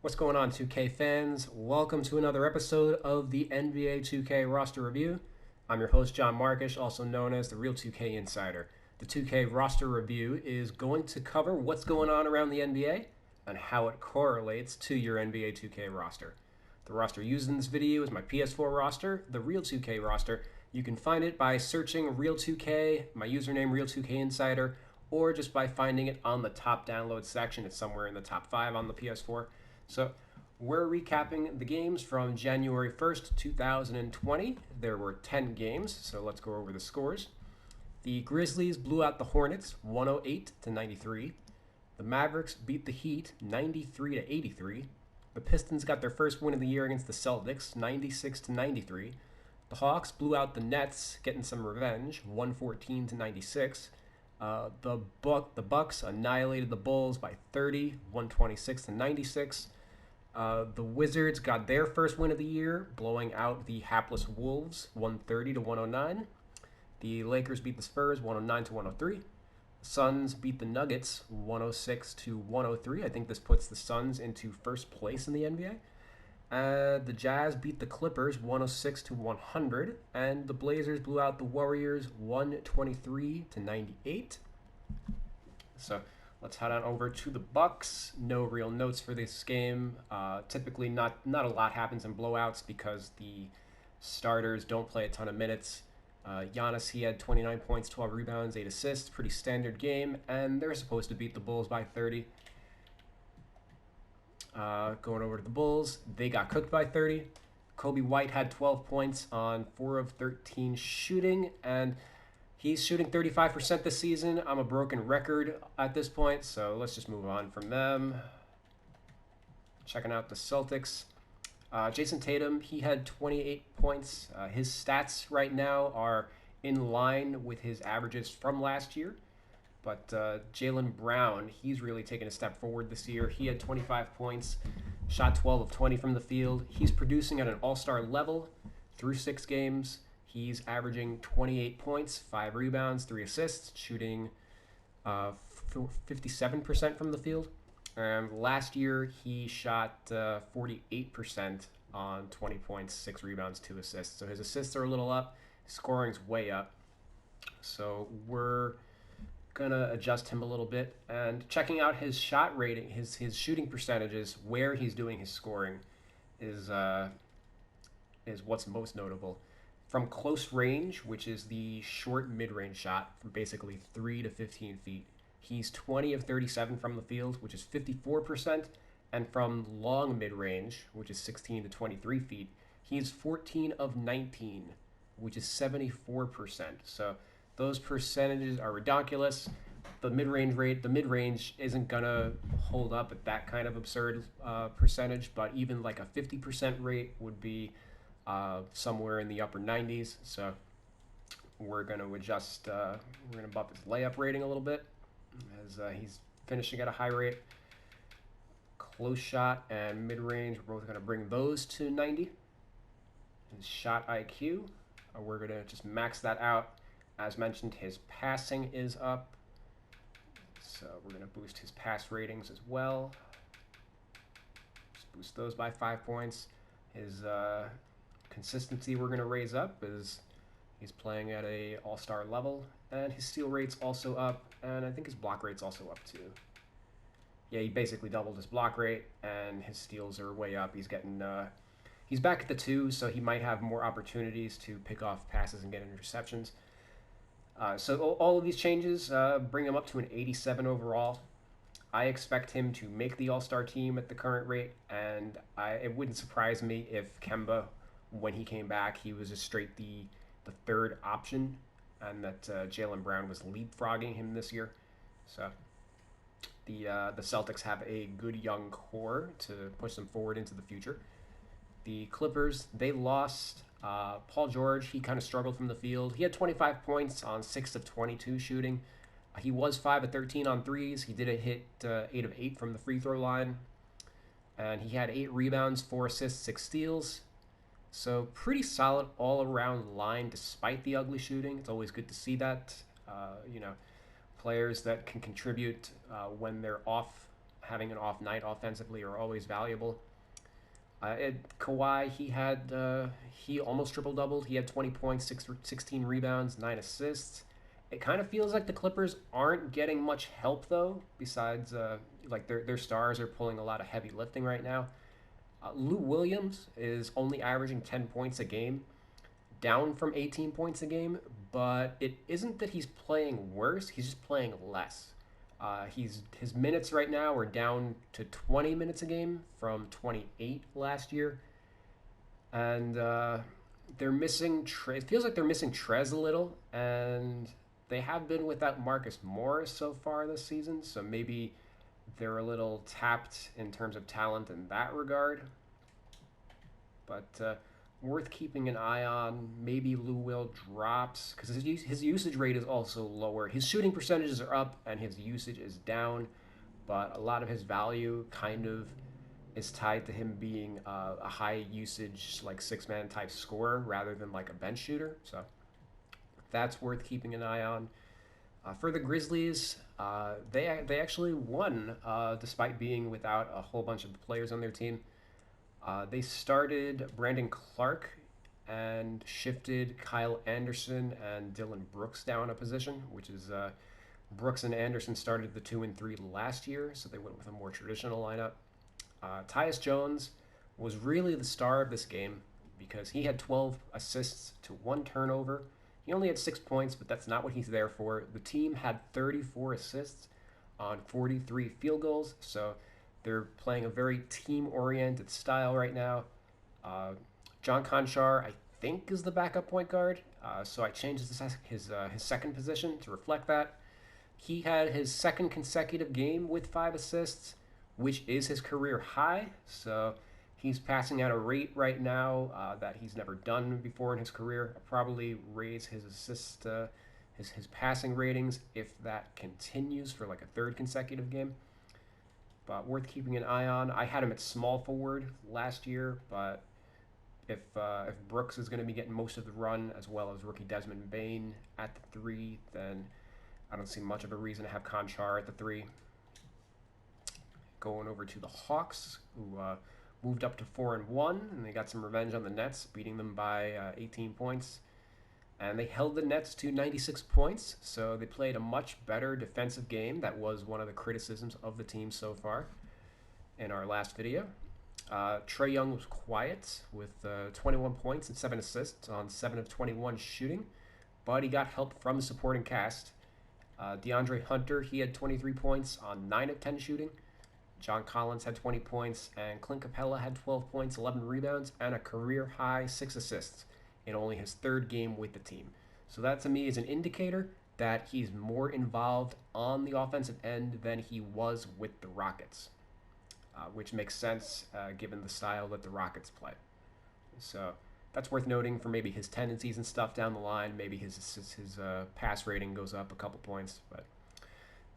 What's going on, 2K fans? Welcome to another episode of the NBA 2K roster review. I'm your host, John Markish, also known as the Real 2K Insider. The 2K roster review is going to cover what's going on around the NBA and how it correlates to your NBA 2K roster. The roster used in this video is my PS4 roster, the Real 2K roster. You can find it by searching Real 2K, my username Real 2K Insider, or just by finding it on the top download section. It's somewhere in the top 5 on the PS4. So we're recapping the games from January 1st, 2020. There were 10 games, so let's go over the scores. The Grizzlies blew out the Hornets 108 to 93. The Mavericks beat the Heat 93 to 83. The Pistons got their first win of the year against the Celtics 96 to 93. The Hawks blew out the Nets, getting some revenge 114 to 96. The Bucks annihilated the Bulls by 30, 126 to 96. The Wizards got their first win of the year, blowing out the hapless Wolves 130 to 109. The Lakers beat the Spurs 109 to 103. The Suns beat the Nuggets 106 to 103. I think this puts the Suns into first place in the NBA. The Jazz beat the Clippers 106 to 100, and the Blazers blew out the Warriors 123 to 98. So let's head on over to the Bucks. No real notes for this game. Typically, not a lot happens in blowouts because the starters don't play a ton of minutes. Giannis, he had 29 points, 12 rebounds, 8 assists. Pretty standard game, and they're supposed to beat the Bulls by 30. Going over to the Bulls, they got cooked by 30. Kobe White had 12 points on 4 of 13 shooting, and he's shooting 35% this season. I'm a broken record at this point, so let's just move on from them. Checking out the Celtics. Jason Tatum, he had 28 points. His stats right now are in line with his averages from last year. But Jalen Brown, he's really taken a step forward this year. He had 25 points, shot 12 of 20 from the field. He's producing at an all-star level through 6 games. He's averaging 28 points, 5 rebounds, 3 assists, shooting 57% from the field. Last year, he shot 48% on 20 points, 6 rebounds, 2 assists. So his assists are a little up. His scoring's way up. So we're gonna adjust him a little bit, and checking out his shot rating, his shooting percentages, where he's doing his scoring, is what's most notable. From close range, which is the short mid-range shot from basically 3 to 15 feet, he's 20 of 37 from the field, which is 54%, and from long mid-range, which is 16 to 23 feet, he's 14 of 19, which is 74%. So those percentages are ridiculous. The mid-range isn't gonna hold up at that kind of absurd percentage, but even like a 50% rate would be somewhere in the upper 90s. So we're gonna adjust. We're gonna bump his layup rating a little bit as he's finishing at a high rate. Close shot and mid-range, we're both gonna bring those to 90. His shot IQ, we're gonna just max that out. As mentioned, his passing is up, so we're going to boost his pass ratings as well. Just boost those by 5 points. His consistency we're going to raise up as he's playing at a all-star level, and his steal rate's also up, and I think his block rate's also up too. Yeah, he basically doubled his block rate, and his steals are way up. He's getting he's back at the 2, so he might have more opportunities to pick off passes and get interceptions. So all of these changes bring him up to an 87 overall. I expect him to make the All-Star team at the current rate, and it wouldn't surprise me if Kemba, when he came back, he was just straight the third option, and that Jalen Brown was leapfrogging him this year. So the Celtics have a good young core to push them forward into the future. The Clippers, they lost Paul George. He kind of struggled from the field. He had 25 points on 6 of 22 shooting. He was 5 of 13 on threes. He did hit 8 of 8 from the free throw line. And he had 8 rebounds, 4 assists, 6 steals. So pretty solid all-around line despite the ugly shooting. It's always good to see that. Players that can contribute when they're off having an off night offensively are always valuable. Kawhi, he almost triple doubled. He had 20 points, 16 rebounds, 9 assists. It kind of feels like the Clippers aren't getting much help though. Besides, like their stars are pulling a lot of heavy lifting right now. Lou Williams is only averaging 10 points a game, down from 18 points a game. But it isn't that he's playing worse; he's just playing less. His minutes right now are down to 20 minutes a game from 28 last year, and they're missing. It feels like they're missing Trez a little, and they have been without Marcus Morris so far this season. So maybe they're a little tapped in terms of talent in that regard. But worth keeping an eye on. Maybe Lou Will drops because his usage rate is also lower. His shooting percentages are up and his usage is down, but a lot of his value kind of is tied to him being a high usage like six-man type scorer rather than like a bench shooter. So that's worth keeping an eye on. For the Grizzlies, they actually won despite being without a whole bunch of players on their team. They started Brandon Clark and shifted Kyle Anderson and Dylan Brooks down a position, which is Brooks and Anderson started the 2 and 3 last year, so they went with a more traditional lineup. Tyus Jones was really the star of this game because he had 12 assists to 1 turnover. He only had 6 points, but that's not what he's there for. The team had 34 assists on 43 field goals, so they're playing a very team-oriented style right now. John Conschar, I think, is the backup point guard, so I changed his second position to reflect that. He had his second consecutive game with 5 assists, which is his career high, so he's passing at a rate right now that he's never done before in his career. I'll probably raise his assist, his passing ratings if that continues for like a third consecutive game. But worth keeping an eye on. I had him at small forward last year, but if Brooks is going to be getting most of the run as well as rookie Desmond Bane at the 3, then I don't see much of a reason to have Conchar at the 3. Going over to the Hawks, who moved up to 4-1, and they got some revenge on the Nets, beating them by 18 points. And they held the Nets to 96 points, so they played a much better defensive game. That was one of the criticisms of the team so far in our last video. Trae Young was quiet with 21 points and 7 assists on 7 of 21 shooting, but he got help from the supporting cast. Deandre Hunter, he had 23 points on 9 of 10 shooting. John Collins had 20 points, and Clint Capella had 12 points, 11 rebounds, and a career-high 6 assists in only his 3rd game with the team. So that, to me, is an indicator that he's more involved on the offensive end than he was with the Rockets, which makes sense given the style that the Rockets play. So that's worth noting for maybe his tendencies and stuff down the line. Maybe his pass rating goes up a couple points, but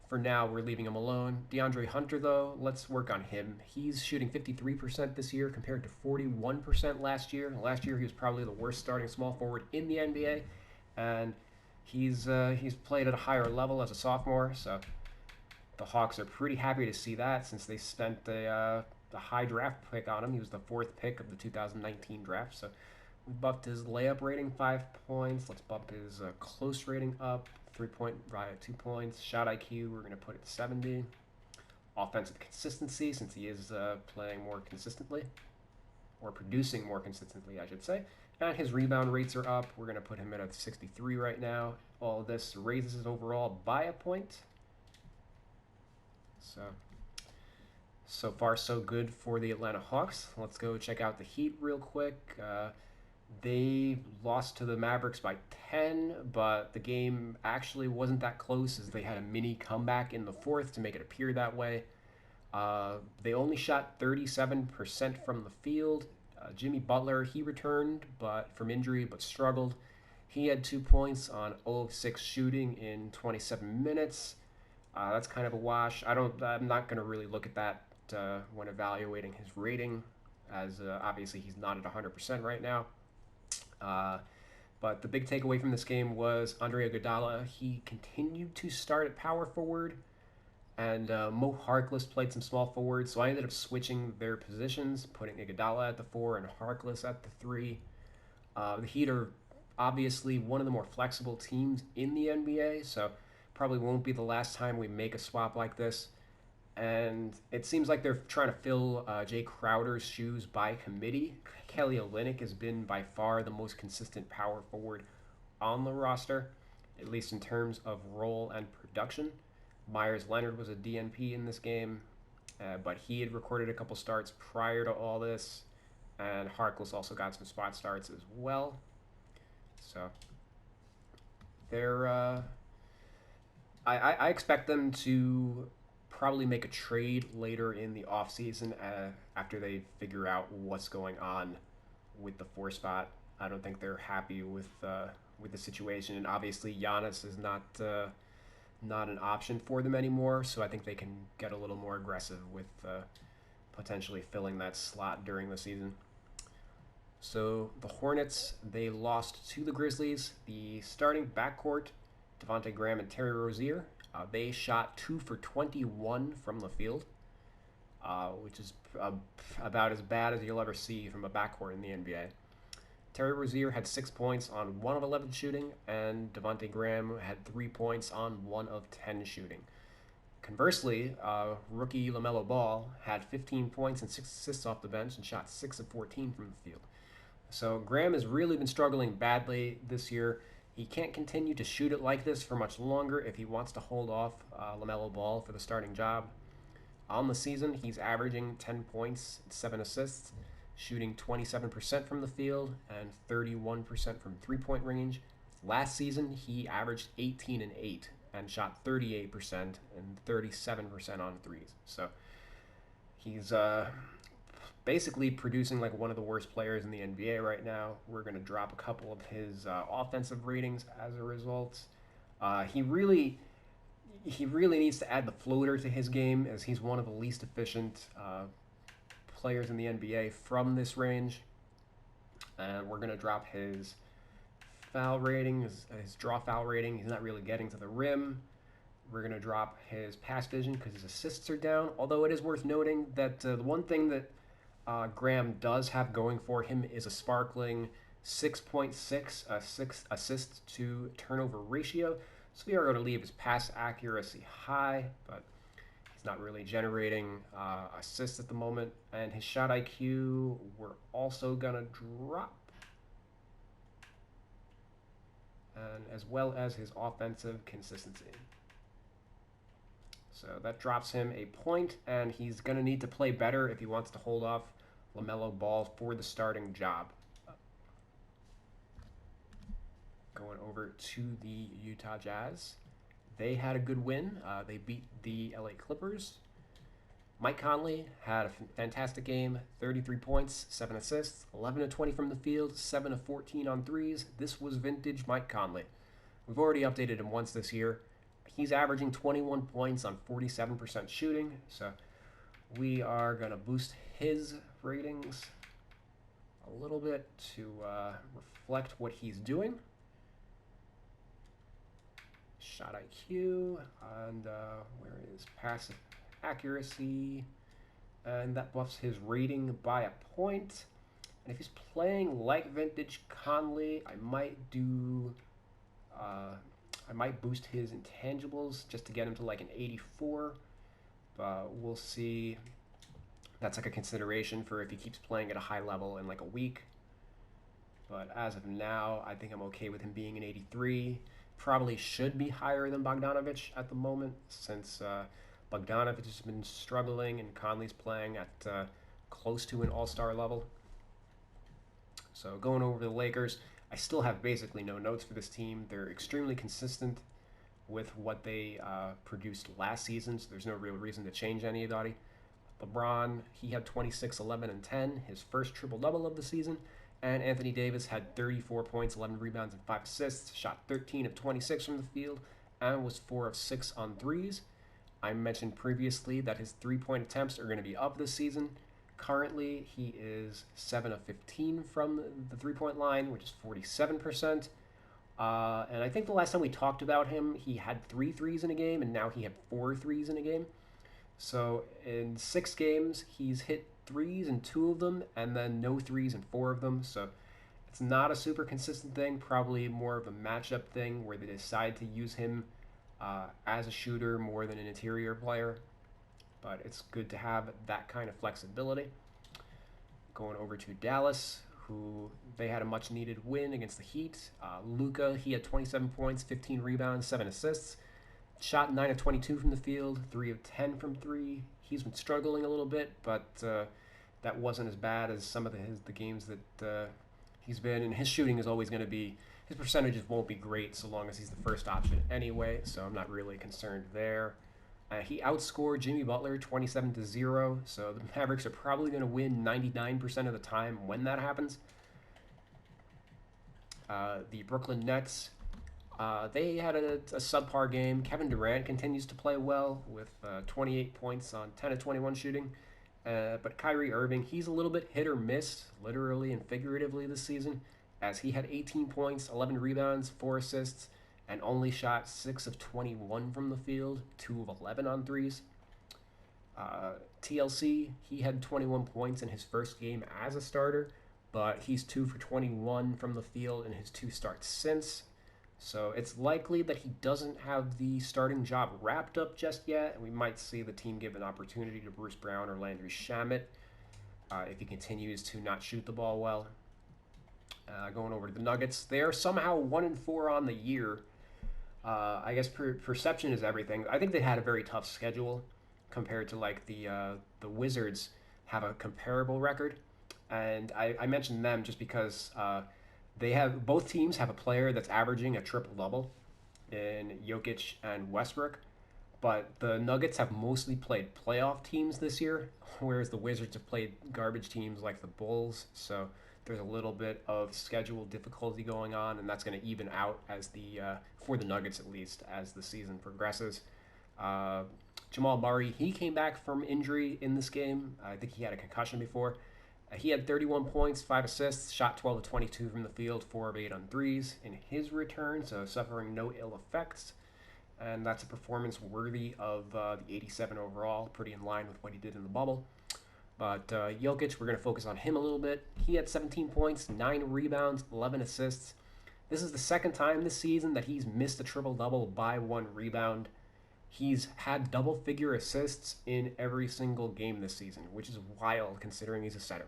for now, we're leaving him alone. DeAndre Hunter, though, let's work on him. He's shooting 53% this year compared to 41% last year. Last year, he was probably the worst starting small forward in the NBA, and he's played at a higher level as a sophomore, so the Hawks are pretty happy to see that since they spent the high draft pick on him. He was the 4th pick of the 2019 draft, so we bumped his layup rating 5 points. Let's bump his close rating up. 3-point right at 2 points. Shot IQ, we're going to put it 70. Offensive consistency, since he is playing more consistently, or producing more consistently, I should say. And his rebound rates are up. We're going to put him at a 63 right now. All of this raises his overall by a point. So far, so good for the Atlanta Hawks. Let's go check out the Heat real quick. They lost to the Mavericks by 10, but the game actually wasn't that close as they had a mini comeback in the 4th to make it appear that way. They only shot 37% from the field. Jimmy Butler, he returned from injury but struggled. He had 2 points on 0 of 6 shooting in 27 minutes. That's kind of a wash. I'm not going to really look at that when evaluating his rating, as obviously he's not at 100% right now. But the big takeaway from this game was Andre Iguodala. He continued to start at power forward. And Mo Harkless played some small forward, so I ended up switching their positions, putting Iguodala at the 4 and Harkless at the 3. The Heat are obviously one of the more flexible teams in the NBA, so probably won't be the last time we make a swap like this. And it seems like they're trying to fill Jay Crowder's shoes by committee. Kelly Olynyk has been by far the most consistent power forward on the roster, at least in terms of role and production. Myers Leonard was a DNP in this game, but he had recorded a couple starts prior to all this, and Harkless also got some spot starts as well. So they're I expect them to probably make a trade later in the offseason after they figure out what's going on with the 4 spot. I don't think they're happy with the situation, and obviously Giannis is not an option for them anymore. So I think they can get a little more aggressive with potentially filling that slot during the season. So the Hornets, they lost to the Grizzlies. The starting backcourt, Devontae Graham and Terry Rozier, they shot 2 for 21 from the field, which is about as bad as you'll ever see from a backcourt in the NBA. Terry Rozier had 6 points on 1 of 11 shooting, and Devontae Graham had 3 points on 1 of 10 shooting. Conversely, rookie LaMelo Ball had 15 points and 6 assists off the bench and shot 6 of 14 from the field. So Graham has really been struggling badly this year. He can't continue to shoot it like this for much longer if he wants to hold off LaMelo Ball for the starting job. On the season, he's averaging 10 points and 7 assists, shooting 27% from the field and 31% from three-point range. Last season, he averaged 18 and 8 and shot 38% and 37% on threes. So he's basically producing like one of the worst players in the NBA right now. We're going to drop a couple of his offensive ratings as a result. He really needs to add the floater to his game, as he's one of the least efficient players in the NBA from this range. And we're going to drop his foul rating, his draw foul rating. He's not really getting to the rim. We're going to drop his pass vision because his assists are down. Although it is worth noting that the one thing that Graham does have going for him is a sparkling 6.6 assist to turnover ratio. So we are going to leave his pass accuracy high, but he's not really generating assists at the moment. And his shot IQ, we're also going to drop. And as well as his offensive consistency. So that drops him a point, and he's going to need to play better if he wants to hold off LaMelo Ball for the starting job. Going over to the Utah Jazz. They had a good win. They beat the LA Clippers. Mike Conley had a fantastic game, 33 points, 7 assists, 11 of 20 from the field, 7 of 14 on threes. This was vintage Mike Conley. We've already updated him once this year. He's averaging 21 points on 47% shooting, so we are going to boost his ratings a little bit to reflect what he's doing. Shot IQ, and where is pass accuracy? And that buffs his rating by a point. And if he's playing like vintage Conley, I might boost his intangibles just to get him to like an 84. But we'll see. That's like a consideration for if he keeps playing at a high level in like a week. But as of now, I think I'm okay with him being an 83. Probably should be higher than Bogdanovich at the moment, since Bogdanovich has been struggling and Conley's playing at close to an all-star level. So going over the Lakers, I still have basically no notes for this team. They're extremely consistent with what they produced last season, so there's no real reason to change anybody. LeBron, he had 26, 11, and 10, his first triple-double of the season. And Anthony Davis had 34 points, 11 rebounds, and 5 assists, shot 13 of 26 from the field, and was 4 of 6 on threes. I mentioned previously that his three-point attempts are going to be up this season. Currently, he is 7 of 15 from the three-point line, which is 47%. And I think the last time we talked about him, he had three threes in a game, and now he had four threes in a game. So in 6 games, he's hit threes in two of them, and then no threes in four of them. So it's not a super consistent thing, probably more of a matchup thing where they decide to use him as a shooter more than an interior player. But it's good to have that kind of flexibility. Going over to Dallas, who they had a much needed win against the Heat. Luka, he had 27 points, 15 rebounds, 7 assists. Shot 9 of 22 from the field, 3 of 10 from 3. He's been struggling a little bit, but that wasn't as bad as some of the games that he's been. And his shooting is always going to be, his percentages won't be great so long as he's the first option anyway, so I'm not really concerned there. He outscored Jimmy Butler 27-0, so the Mavericks are probably going to win 99% of the time when that happens. The Brooklyn Nets, they had a subpar game. Kevin Durant continues to play well with 28 points on 10 of 21 shooting. But Kyrie Irving, he's a little bit hit or miss, literally and figuratively this season, as he had 18 points, 11 rebounds, 4 assists, and only shot 6 of 21 from the field, 2 of 11 on threes. TLC, he had 21 points in his first game as a starter, but he's 2 for 21 from the field in his 2 starts since. So it's likely that he doesn't have the starting job wrapped up just yet, and we might see the team give an opportunity to Bruce Brown or Landry Shamet if he continues to not shoot the ball well. Going over to the Nuggets, they are somehow 1-4 on the year. I guess perception is everything. I think they had a very tough schedule compared to like the Wizards have a comparable record, and I mentioned them just because both teams have a player that's averaging a triple double in Jokic and Westbrook, but the Nuggets have mostly played playoff teams this year, whereas the Wizards have played garbage teams like the Bulls. So there's a little bit of schedule difficulty going on, and that's going to even out as for the Nuggets at least as the season progresses. Jamal Murray, he came back from injury in this game. I think he had a concussion before. He had 31 points, 5 assists, shot 12 of 22 from the field, 4 of 8 on threes in his return, so suffering no ill effects. And that's a performance worthy of the 87 overall, pretty in line with what he did in the bubble. But Jokic, we're going to focus on him a little bit. He had 17 points, 9 rebounds, 11 assists. This is the second time this season that he's missed a triple-double by 1 rebound. He's had double-figure assists in every single game this season, which is wild considering he's a center.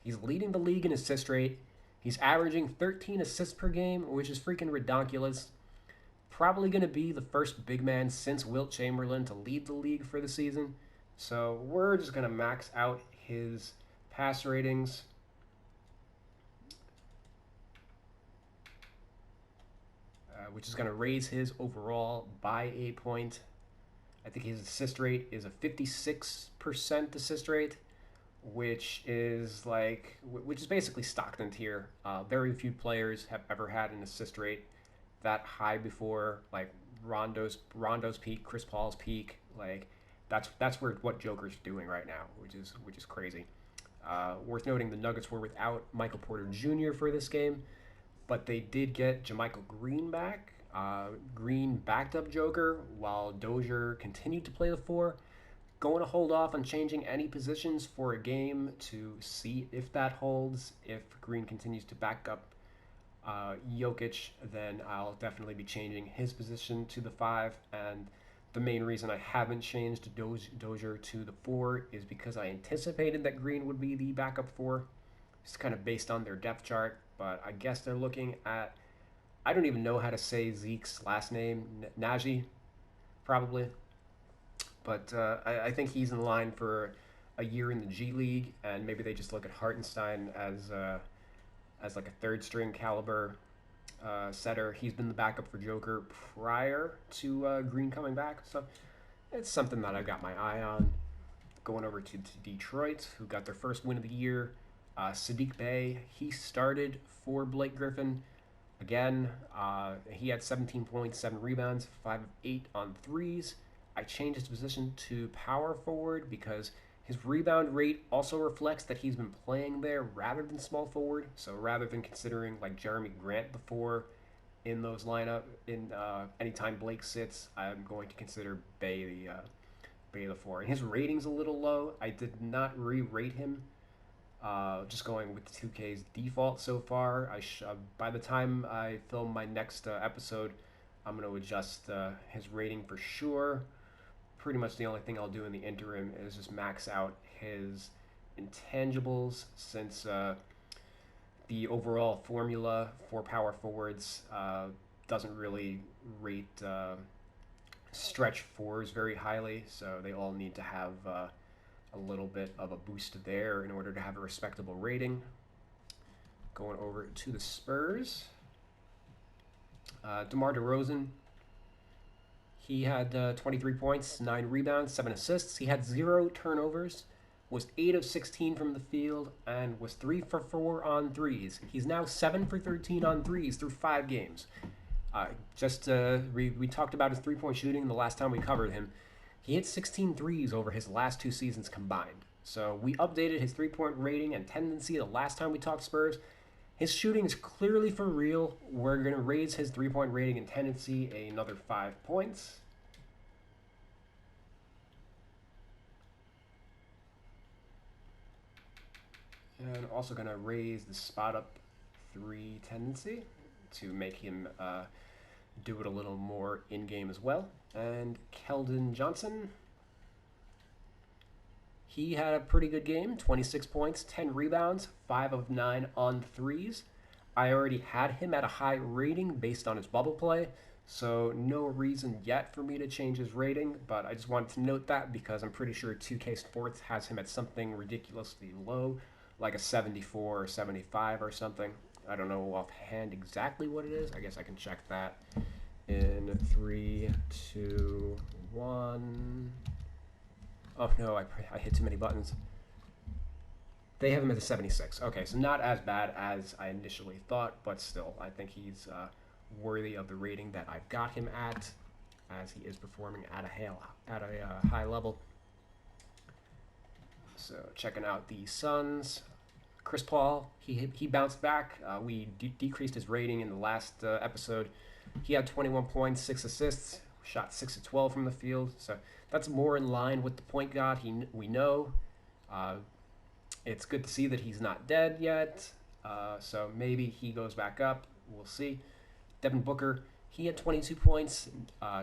He's leading the league in assist rate. He's averaging 13 assists per game, which is freaking ridiculous. Probably going to be the first big man since Wilt Chamberlain to lead the league for the season. So we're just going to max out his pass ratings. Which is going to raise his overall by a point. I think his assist rate is a 56% assist rate, which is basically Stockton tier. Very few players have ever had an assist rate that high before, like Rondo's peak, Chris Paul's peak. Like that's what Joker's doing right now, which is crazy. Worth noting, the Nuggets were without Michael Porter Jr. for this game, but they did get JaMychal Green back. Green backed up Joker while Dozier continued to play the 4. Going to hold off on changing any positions for a game to see if that holds. If Green continues to back up Jokic, then I'll definitely be changing his position to the 5. And the main reason I haven't changed Dozier to the 4 is because I anticipated that Green would be the backup 4. It's kind of based on their depth chart, but I guess they're looking at, I don't even know how to say Zeke's last name, Najee, probably. But I think he's in line for a year in the G League, and maybe they just look at Hartenstein as like a third string caliber setter. He's been the backup for Joker prior to Green coming back, so it's something that I've got my eye on. Going over to Detroit, who got their first win of the year. Sadiq Bey, he started for Blake Griffin. Again, he had 17 points, 7 rebounds, 5 of 8 on threes. I changed his position to power forward because his rebound rate also reflects that he's been playing there rather than small forward. So rather than considering like Jeremy Grant before in those lineup. In anytime Blake sits, I'm going to consider Bay the 4. And his rating's a little low. I did not re-rate him. Just going with 2K's default so far. By the time I film my next episode, I'm going to adjust his rating for sure. Pretty much the only thing I'll do in the interim is just max out his intangibles, since the overall formula for power forwards doesn't really rate stretch fours very highly, so they all need to have a little bit of a boost there in order to have a respectable rating. Going over to the Spurs, DeMar DeRozan, he had 23 points, 9 rebounds, 7 assists. He had 0 turnovers, was 8 of 16 from the field, and was 3 for 4 on threes. He's now 7 for 13 on threes through 5 games. We talked about his three-point shooting the last time we covered him. He hit 16 threes over his last 2 seasons combined. So we updated his three-point rating and tendency the last time we talked Spurs. His shooting is clearly for real. We're going to raise his three-point rating and tendency another 5 points. And also going to raise the spot-up 3 tendency to make him do it a little more in-game as well. And Keldon Johnson, he had a pretty good game, 26 points, 10 rebounds, 5 of 9 on threes. I already had him at a high rating based on his bubble play, so no reason yet for me to change his rating, but I just wanted to note that because I'm pretty sure 2K Sports has him at something ridiculously low, like a 74 or 75 or something. I don't know offhand exactly what it is. I guess I can check that in 3, 2, 1. Oh no, I hit too many buttons. They have him at a 76. Okay, so not as bad as I initially thought, but still, I think he's worthy of the rating that I've got him at, as he is performing at a high level. So checking out the Suns. Chris Paul, he bounced back. We decreased his rating in the last episode. He had 21 points, 6 assists, shot 6 of 12 from the field. So that's more in line with the point guard we know. It's good to see that he's not dead yet. So maybe he goes back up. We'll see. Devin Booker, he had 22 points,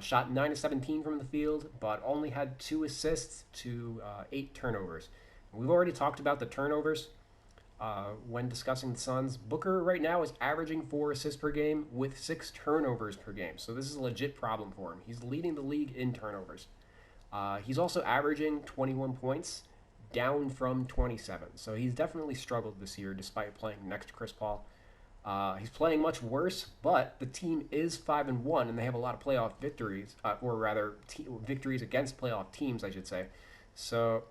shot 9 of 17 from the field, but only had 2 assists to 8 turnovers. We've already talked about the turnovers when discussing the Suns. Booker right now is averaging 4 assists per game with 6 turnovers per game. So this is a legit problem for him. He's leading the league in turnovers. He's also averaging 21 points, down from 27. So he's definitely struggled this year despite playing next to Chris Paul. He's playing much worse, but the team is 5-1, and they have a lot of playoff victories, or rather victories against playoff teams, I should say. So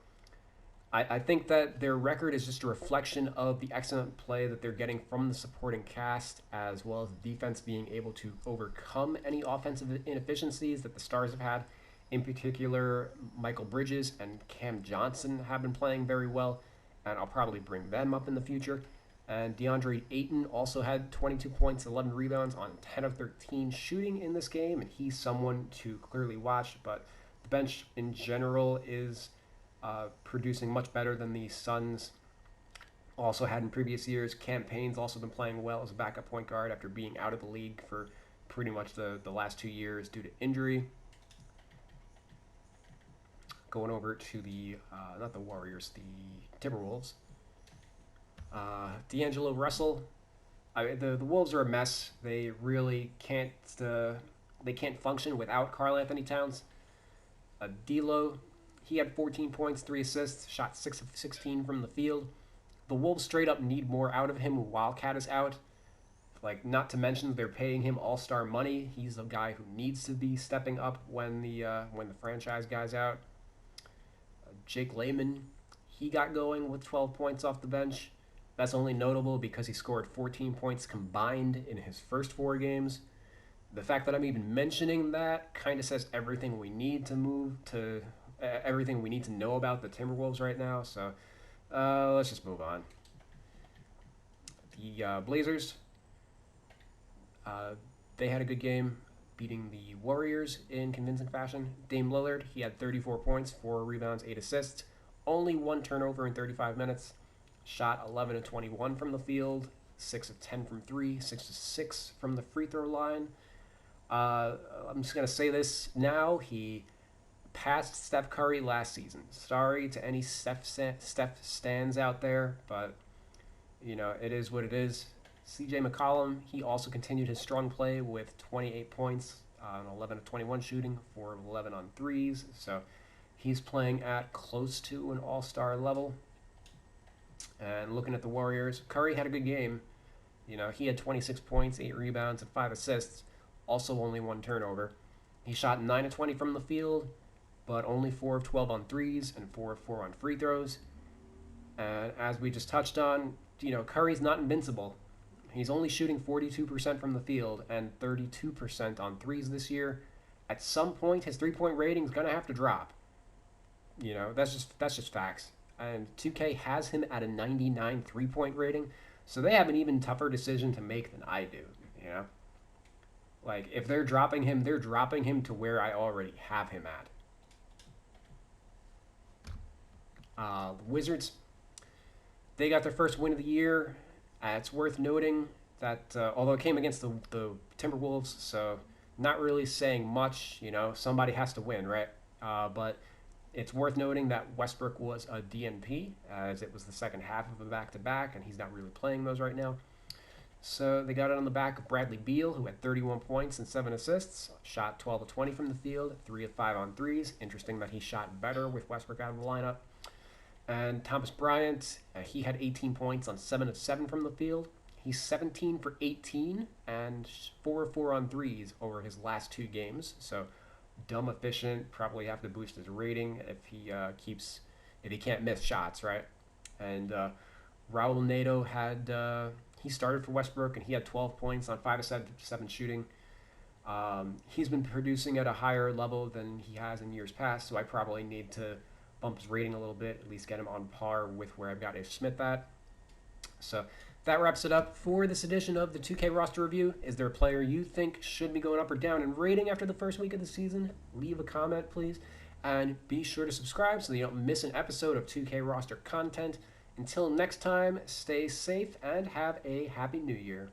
I think that their record is just a reflection of the excellent play that they're getting from the supporting cast, as well as the defense being able to overcome any offensive inefficiencies that the Stars have had. In particular, Michael Bridges and Cam Johnson have been playing very well, and I'll probably bring them up in the future. And DeAndre Ayton also had 22 points, 11 rebounds on 10 of 13 shooting in this game, and he's someone to clearly watch. But the bench in general is producing much better than the Suns also had in previous years. Cam Payne's also been playing well as a backup point guard after being out of the league for pretty much the last 2 years due to injury. Going over to the, not the Warriors, the Timberwolves. D'Angelo Russell, the Wolves are a mess. They really can't function without Karl Anthony Towns. D'Lo, he had 14 points, 3 assists, shot 6 of 16 from the field. The Wolves straight up need more out of him when Wildcat is out. Like, not to mention they're paying him all-star money. He's a guy who needs to be stepping up when the franchise guy's out. Jake Layman, he got going with 12 points off the bench. That's only notable because he scored 14 points combined in his first 4 games. The fact that I'm even mentioning that kind of says everything we need to everything we need to know about the Timberwolves right now. So let's just move on. The Blazers, They had a good game, beating the Warriors in convincing fashion. Dame Lillard, he had 34 points, 4 rebounds, 8 assists, only 1 turnover in 35 minutes. Shot 11 of 21 from the field, 6 of 10 from 3, 6 of 6 from the free throw line. I'm just going to say this now. He passed Steph Curry last season. Sorry to any Steph stands out there, but, it is what it is. CJ McCollum, he also continued his strong play with 28 points on 11 of 21 shooting, 4 of 11 on threes. So he's playing at close to an all-star level. And looking at the Warriors, Curry had a good game. He had 26 points, 8 rebounds, and 5 assists. Also only 1 turnover. He shot 9 of 20 from the field, but only 4 of 12 on threes and 4 of 4 on free throws. And as we just touched on, Curry's not invincible. He's only shooting 42% from the field and 32% on threes this year. At some point, his three-point rating is going to have to drop. That's just facts. And 2K has him at a 99 three-point rating, so they have an even tougher decision to make than I do. Like, if they're dropping him to where I already have him at. The Wizards, they got their first win of the year. It's worth noting that although it came against the Timberwolves, so not really saying much, somebody has to win, right? But it's worth noting that Westbrook was a DNP, as it was the second half of a back-to-back, and he's not really playing those right now. So they got it on the back of Bradley Beal, who had 31 points and 7 assists, shot 12 of 20 from the field, 3 of 5 on threes. Interesting that he shot better with Westbrook out of the lineup. And Thomas Bryant, he had 18 points on 7 of 7 from the field. He's 17 for 18 and 4 of 4 on threes over his last 2 games. So dumb efficient, probably have to boost his rating if he can't miss shots, right? And Raul Neto he started for Westbrook and he had 12 points on 5 of 7 shooting. He's been producing at a higher level than he has in years past, so I probably need to bump his rating a little bit, at least get him on par with where I've got Ish Smith at. So that wraps it up for this edition of the 2K roster review. Is there a player you think should be going up or down in rating after the first week of the season? Leave a comment, please. And be sure to subscribe so that you don't miss an episode of 2K roster content. Until next time, stay safe and have a happy new year.